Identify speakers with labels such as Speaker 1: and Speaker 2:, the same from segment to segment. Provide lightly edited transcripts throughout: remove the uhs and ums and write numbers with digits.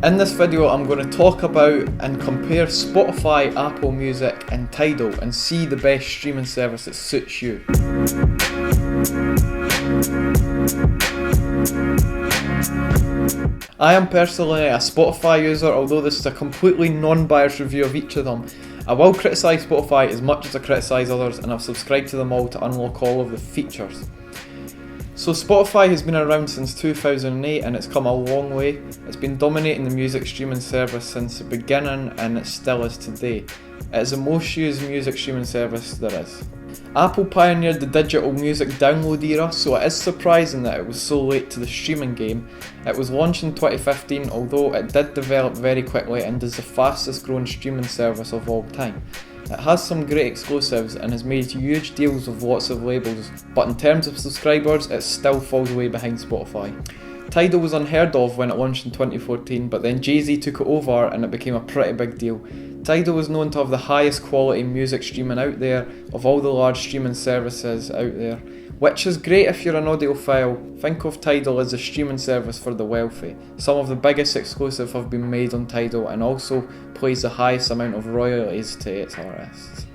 Speaker 1: In this video I'm going to talk about and compare Spotify, Apple Music and Tidal and see the best streaming service that suits you. I am personally a Spotify user, although this is a completely non-biased review of each of them. I will criticise Spotify as much as I criticise others, and I've subscribed to them all to unlock all of the features. So Spotify has been around since 2008 and it's come a long way. It's been dominating the music streaming service since the beginning and it still is today. It is the most used music streaming service there is. Apple pioneered the digital music download era, so it is surprising that it was so late to the streaming game. It was launched in 2015, although it did develop very quickly and is the fastest growing streaming service of all time. It has some great exclusives and has made huge deals with lots of labels, but in terms of subscribers it still falls way behind Spotify. Tidal was unheard of when it launched in 2014, but then Jay-Z took it over and it became a pretty big deal. Tidal is known to have the highest quality music streaming out there of all the large streaming services out there, which is great if you're an audiophile. Think of Tidal as a streaming service for the wealthy. Some of the biggest exclusives have been made on Tidal and also pays the highest amount of royalties to its artists.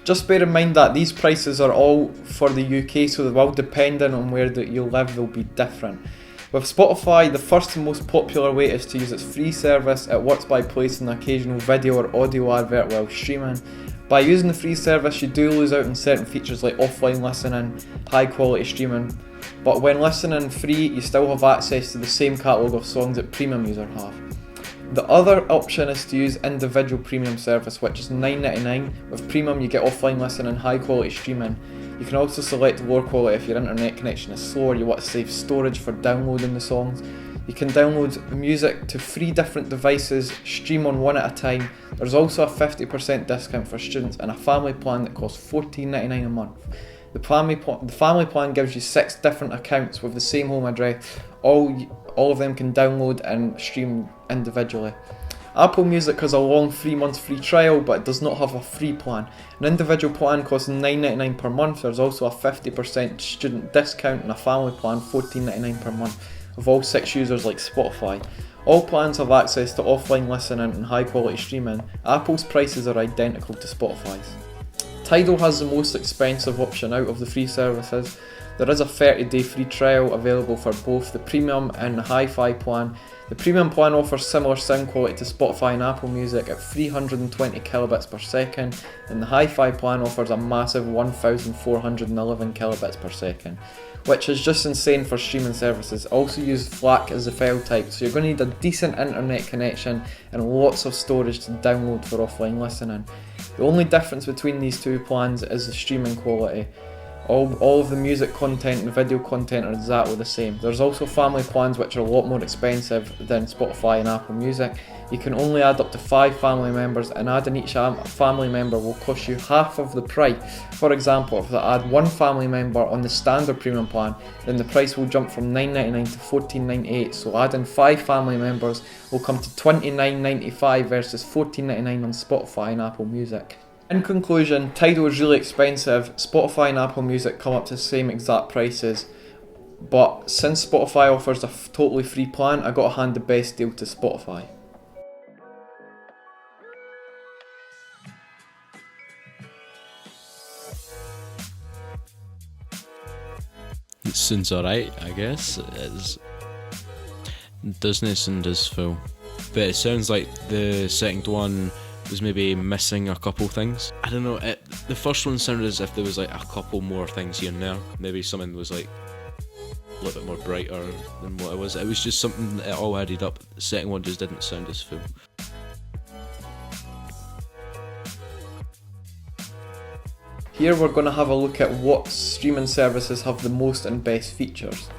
Speaker 1: Just bear in mind that these prices are all for the UK, so well, depending on where you live they'll be different. With Spotify, the first and most popular way is to use its free service. It works by placing an occasional video or audio advert while streaming. By using the free service you do lose out on certain features like offline listening, high quality streaming, but when listening free you still have access to the same catalogue of songs that premium users have. The other option is to use individual premium service, which is $9.99. With premium you get offline listening, high quality streaming. You can also select lower quality if your internet connection is slow or you want to save storage for downloading the songs. You can download music to 3 different devices, stream on one at a time. There's also a 50% discount for students and a family plan that costs $14.99 a month. The family plan gives you 6 different accounts with the same home address. All of them can download and stream individually. Apple Music has a long 3-month free trial, but it does not have a free plan. An individual plan costs $9.99 per month. There's also a 50% student discount and a family plan $14.99 per month of all 6 users like Spotify. All plans have access to offline listening and high quality streaming. Apple's prices are identical to Spotify's. Tidal has the most expensive option out of the free services. There is a 30-day free trial available for both the premium and the hi-fi plan. The premium plan offers similar sound quality to Spotify and Apple Music at 320 kilobits per second, and the hi-fi plan offers a massive 1411 kilobits per second, which is just insane for streaming services. It also uses FLAC as the file type, so you're going to need a decent internet connection and lots of storage to download for offline listening. The only difference between these two plans is the streaming quality. All of the music content and video content are exactly the same. There's also family plans which are a lot more expensive than Spotify and Apple Music. You can only add up to 5 family members, and adding each family member will cost you half of the price. For example, if I add 1 family member on the standard premium plan, then the price will jump from $9.99 to $14.98, so adding 5 family members will come to $29.95 versus $14.99 on Spotify and Apple Music. In conclusion, Tidal is really expensive. Spotify and Apple Music come up to the same exact prices, but since Spotify offers a totally free plan, I got to hand the best deal to Spotify.
Speaker 2: It sounds alright, I guess. It doesn't sound as full, but it sounds like the second one was maybe missing a couple things. I don't know, the first one sounded as if there was like a couple more things here and there. Maybe something was like a little bit more brighter than what it was. It was just something that it all added up. The second one just didn't sound as full.
Speaker 1: Here we're going to have a look at what streaming services have the most and best features.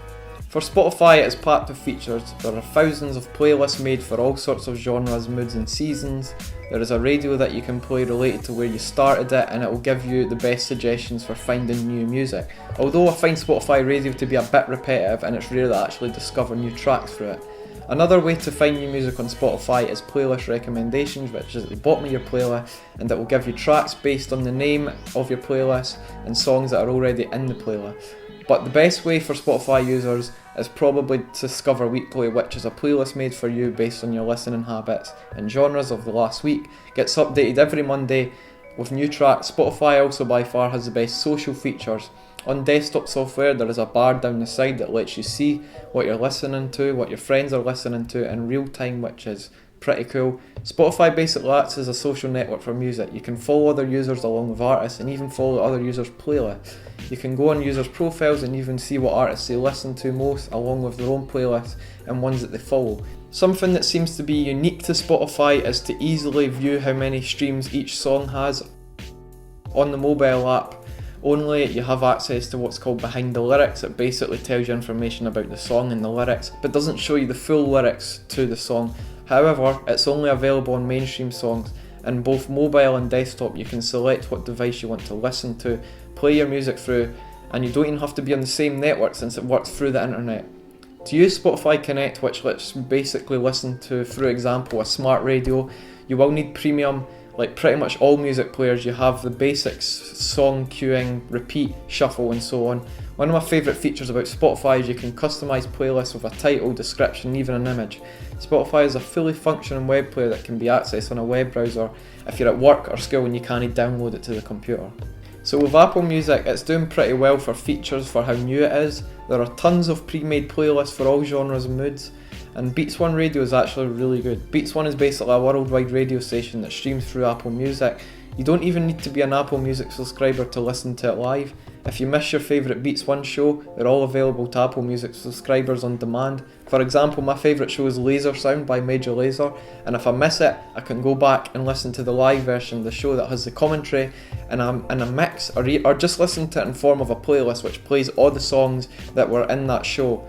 Speaker 1: For Spotify, it is packed with features. There are thousands of playlists made for all sorts of genres, moods and seasons. There is a radio that you can play related to where you started it, and it will give you the best suggestions for finding new music. Although I find Spotify radio to be a bit repetitive and it's rare to actually discover new tracks through it. Another way to find new music on Spotify is playlist recommendations, which is at the bottom of your playlist, and it will give you tracks based on the name of your playlist and songs that are already in the playlist. But the best way for Spotify users is probably Discover Weekly, which is a playlist made for you based on your listening habits and genres of the last week. Gets updated every Monday with new tracks. Spotify also by far has the best social features. On desktop software there is a bar down the side that lets you see what you're listening to, what your friends are listening to in real time, which is pretty cool. Spotify basically acts as a social network for music. You can follow other users along with artists and even follow other users' playlists. You can go on users' profiles and even see what artists they listen to most along with their own playlists and ones that they follow. Something that seems to be unique to Spotify is to easily view how many streams each song has. On the mobile app only, you have access to what's called behind the lyrics. It basically tells you information about the song and the lyrics, but doesn't show you the full lyrics to the song. However, it's only available on mainstream songs, and both mobile and desktop you can select what device you want to listen to, play your music through, and you don't even have to be on the same network since it works through the internet. To use Spotify Connect, which lets you basically listen to, for example, a smart radio, you will need premium. Like pretty much all music players, you have the basics, song queuing, repeat, shuffle and so on. One of my favourite features about Spotify is you can customise playlists with a title, description and even an image. Spotify is a fully functioning web player that can be accessed on a web browser if you're at work or school and you can't download it to the computer. So with Apple Music, it's doing pretty well for features for how new it is. There are tons of pre-made playlists for all genres and moods. And Beats One Radio is actually really good. Beats One is basically a worldwide radio station that streams through Apple Music. You don't even need to be an Apple Music subscriber to listen to it live. If you miss your favourite Beats One show, they're all available to Apple Music subscribers on demand. For example, my favourite show is Laser Sound by Major Lazer, and if I miss it, I can go back and listen to the live version of the show that has the commentary and a mix, or just listen to it in form of a playlist which plays all the songs that were in that show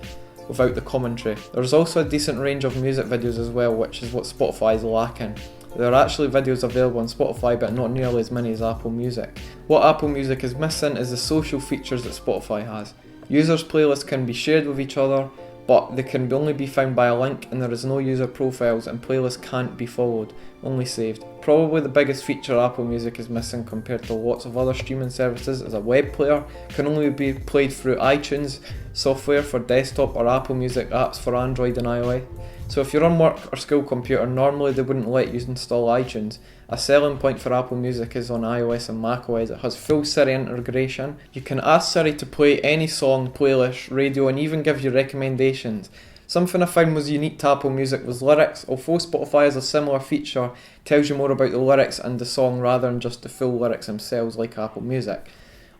Speaker 1: without the commentary. There's also a decent range of music videos as well, which is what Spotify is lacking. There are actually videos available on Spotify, but not nearly as many as Apple Music. What Apple Music is missing is the social features that Spotify has. Users' playlists can be shared with each other, but they can only be found by a link, and there is no user profiles, and playlists can't be followed, only saved. Probably the biggest feature Apple Music is missing compared to lots of other streaming services is a web player. Can only be played through iTunes software for desktop or Apple Music apps for Android and iOS. So if you're on work or school computer, normally they wouldn't let you install iTunes. A selling point for Apple Music is on iOS and macOS. It has full Siri integration. You can ask Siri to play any song, playlist, radio and even give you recommendations. Something I found was unique to Apple Music was lyrics. Although Spotify has a similar feature, tells you more about the lyrics and the song rather than just the full lyrics themselves like Apple Music.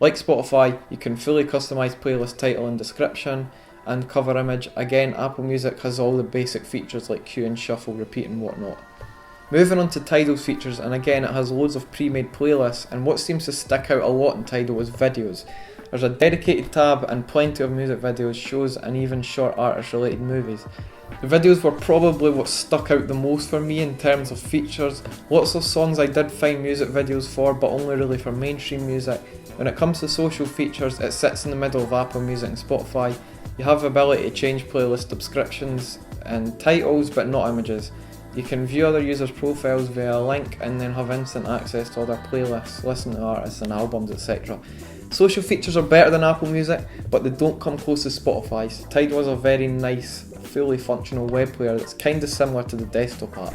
Speaker 1: Like Spotify, you can fully customise playlist title and description and cover image. Again, Apple Music has all the basic features like queue and shuffle, repeat and whatnot. Moving on to Tidal's features, and again it has loads of pre-made playlists, and what seems to stick out a lot in Tidal is videos. There's a dedicated tab and plenty of music videos, shows and even short artist related movies. The videos were probably what stuck out the most for me in terms of features. Lots of songs I did find music videos for, but only really for mainstream music. When it comes to social features, it sits in the middle of Apple Music and Spotify. You have the ability to change playlist descriptions and titles, but not images. You can view other users' profiles via a link and then have instant access to other playlists, listen to artists and albums, etc. Social features are better than Apple Music, but they don't come close to Spotify's. Tidal is a very nice, fully functional web player that's kinda similar to the desktop app.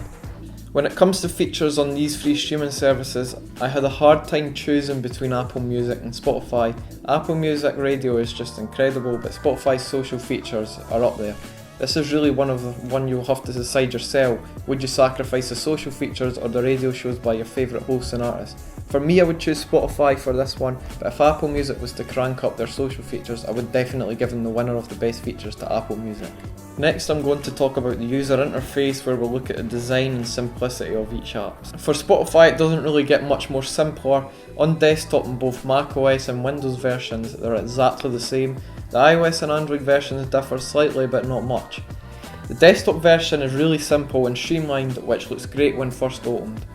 Speaker 1: When it comes to features on these free streaming services, I had a hard time choosing between Apple Music and Spotify. Apple Music Radio is just incredible, but Spotify's social features are up there. This is really one you'll have to decide yourself. Would you sacrifice the social features or the radio shows by your favourite hosts and artists? For me, I would choose Spotify for this one, but if Apple Music was to crank up their social features, I would definitely give them the winner of the best features to Apple Music. Next, I'm going to talk about the user interface, where we'll look at the design and simplicity of each app. For Spotify, it doesn't really get much more simpler. On desktop in both macOS and Windows versions, they're exactly the same. The iOS and Android versions differ slightly, but not much. The desktop version is really simple and streamlined, which looks great when first opened.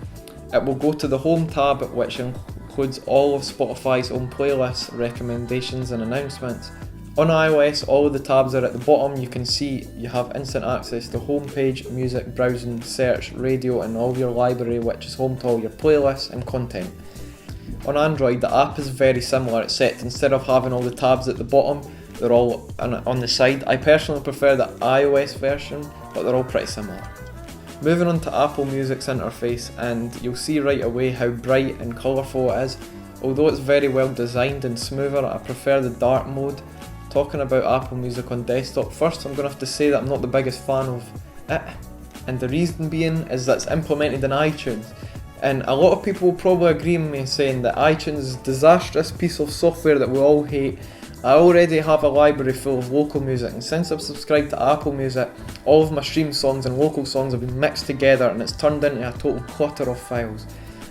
Speaker 1: It will go to the Home tab, which includes all of Spotify's own playlists, recommendations and announcements. On iOS, all of the tabs are at the bottom. You can see you have instant access to homepage, music, browsing, search, radio and all your library, which is home to all your playlists and content. On Android, the app is very similar, except instead of having all the tabs at the bottom, they're all on the side. I personally prefer the iOS version, but they're all pretty similar. Moving on to Apple Music's interface, and you'll see right away how bright and colourful it is. Although it's very well designed and smoother, I prefer the dark mode. Talking about Apple Music on desktop, first I'm going to have to say that I'm not the biggest fan of it, and the reason being is that it's implemented in iTunes. And a lot of people will probably agree with me saying that iTunes is a disastrous piece of software that we all hate. I already have a library full of local music, and since I've subscribed to Apple Music, all of my stream songs and local songs have been mixed together and it's turned into a total clutter of files.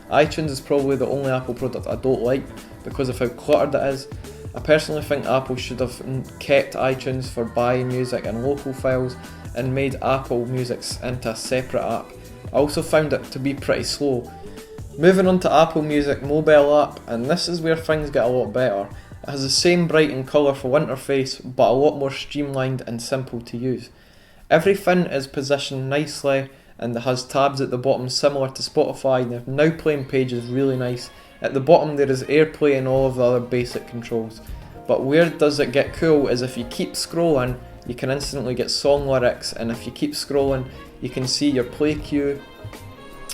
Speaker 1: iTunes is probably the only Apple product I don't like because of how cluttered it is. I personally think Apple should have kept iTunes for buying music and local files and made Apple Music into a separate app. I also found it to be pretty slow. Moving on to Apple Music mobile app, and this is where things get a lot better. It has the same bright and colourful interface, but a lot more streamlined and simple to use. Everything is positioned nicely, and it has tabs at the bottom similar to Spotify. The now playing page is really nice. At the bottom there is AirPlay and all of the other basic controls. But where does it get cool is if you keep scrolling, you can instantly get song lyrics, and if you keep scrolling, you can see your play queue.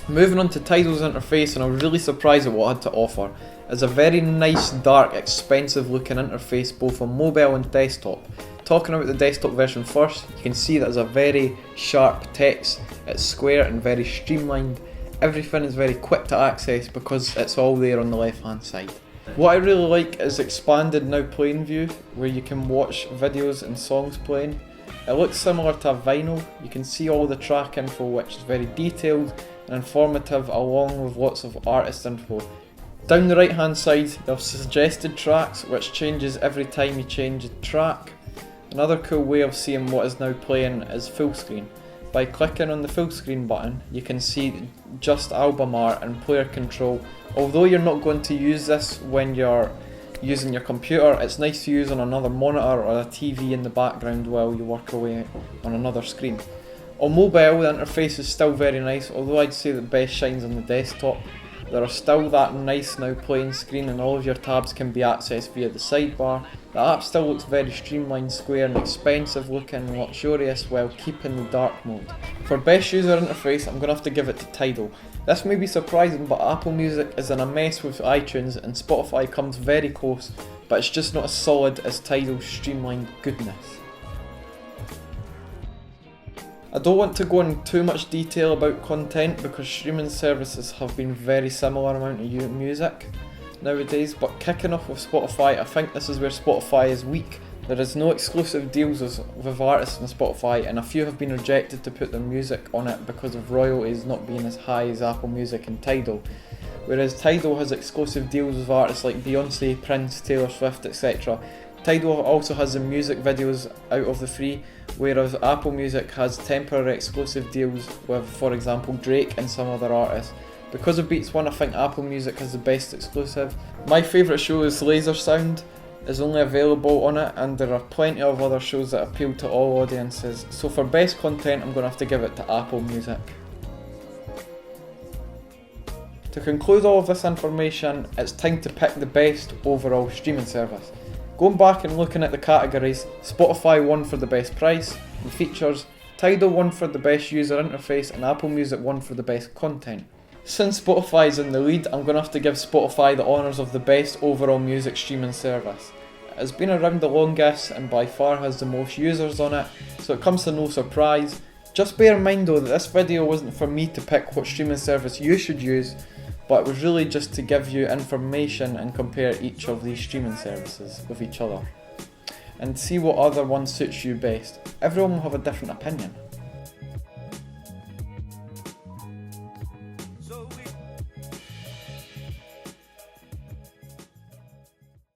Speaker 1: Moving on to Tidal's interface, and I was really surprised at what it had to offer. It's a very nice, dark, expensive looking interface both on mobile and desktop. Talking about the desktop version first, you can see that there's a very sharp text, it's square and very streamlined. Everything is very quick to access because it's all there on the left hand side. What I really like is expanded now playing view, where you can watch videos and songs playing. It looks similar to a vinyl. You can see all the track info, which is very detailed and informative, along with lots of artist info. Down the right hand side you have suggested tracks, which changes every time you change the track. Another cool way of seeing what is now playing is full screen. By clicking on the full screen button, you can see just album art and player control. Although you're not going to use this when you're using your computer, it's nice to use on another monitor or a TV in the background while you work away on another screen. On mobile, the interface is still very nice, although I'd say that best shines on the desktop. There are still that nice now playing screen, and all of your tabs can be accessed via the sidebar. The app still looks very streamlined, square and expensive looking and luxurious while keeping the dark mode. For best user interface, I'm going to have to give it to Tidal. This may be surprising, but Apple Music is in a mess with iTunes and Spotify comes very close, but it's just not as solid as Tidal's streamlined goodness. I don't want to go into too much detail about content because streaming services have been very similar amount of music nowadays, but kicking off with Spotify, I think this is where Spotify is weak. There is no exclusive deals with artists on Spotify, and a few have been rejected to put their music on it because of royalties not being as high as Apple Music and Tidal. Whereas Tidal has exclusive deals with artists like Beyonce, Prince, Taylor Swift, etc. Tidal also has the music videos out of the free, whereas Apple Music has temporary exclusive deals with, for example, Drake and some other artists. Because of Beats One, I think Apple Music has the best exclusive. My favourite show is Laser Sound, is only available on it, and there are plenty of other shows that appeal to all audiences. So for best content, I'm going to have to give it to Apple Music. To conclude all of this information, it's time to pick the best overall streaming service. Going back and looking at the categories, Spotify won for the best price and features, Tidal won for the best user interface, and Apple Music won for the best content. Since Spotify is in the lead, I'm going to have to give Spotify the honours of the best overall music streaming service. It has been around the longest and by far has the most users on it, so it comes to no surprise. Just bear in mind though that this video wasn't for me to pick what streaming service you should use, but it was really just to give you information and compare each of these streaming services with each other and see what other one suits you best. Everyone will have a different opinion.